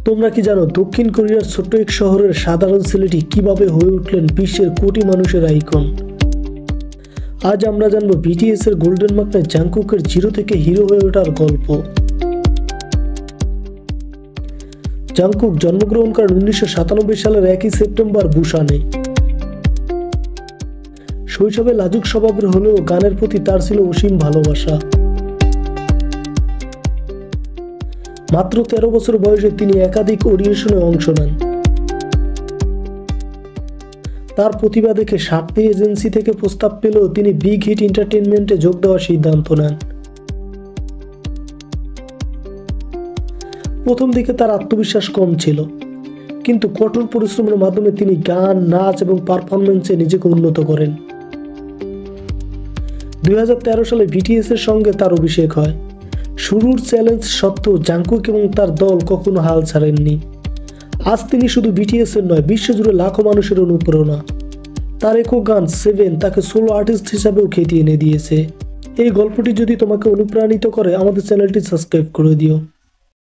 তোমরা কি জানো দক্ষিণ কোরিয়ার ছোট্ট এক শহরের সাধারণ ছেলেটি কিভাবে হয়ে উঠলেন বিশ্বের কোটি মানুষের আইকন? আজ আমরা জানবো বিটিএস এর গোল্ডেন মাকনায় জাংকুকের জিরো থেকে হিরো হয়ে ওঠার গল্প। জাংকুক জন্মগ্রহণ করেন 1997 সালের 1 সেপ্টেম্বর বুসানে। শৈশবে লাজুক স্বভাবের হলেও গানের প্রতি তার ছিল অসীম ভালোবাসা। মাত্র 13 বছর বয়সে তিনি একাধিক অডিশনে অংশ নেন। তার প্রতিভা দেখে সাতটি এজেন্সি থেকে প্রস্তাব পেলেও তিনি বিগ হিট এন্টারটেইনমেন্টে যোগ দেওয়ার সিদ্ধান্ত নেন। প্রথম দিকে তার আত্মবিশ্বাস কম ছিল, কিন্তু কঠোর পরিশ্রমের মাধ্যমে তিনি গান, নাচ এবং পারফরম্যান্সে নিজেকে উন্নত করেন। 2013 সালে বিটিএস এর সঙ্গে তার অভিষেক হয়। শুরুর চ্যালেঞ্জ সত্ত্বেও জাংকুক এবং তার দল কখনো হাল ছাড়েননি। আজ তিনি শুধু বিটিএস এর নয়, বিশ্বজুড়ে লাখো মানুষের অনুপ্রেরণা। তার একক গান 7 তাকে সোলো আর্টিস্ট হিসাবেও খ্যাতি এনে দিয়েছে। এই গল্পটি যদি তোমাকে অনুপ্রাণিত করে, আমাদের চ্যানেলটি সাবস্ক্রাইব করে দিও।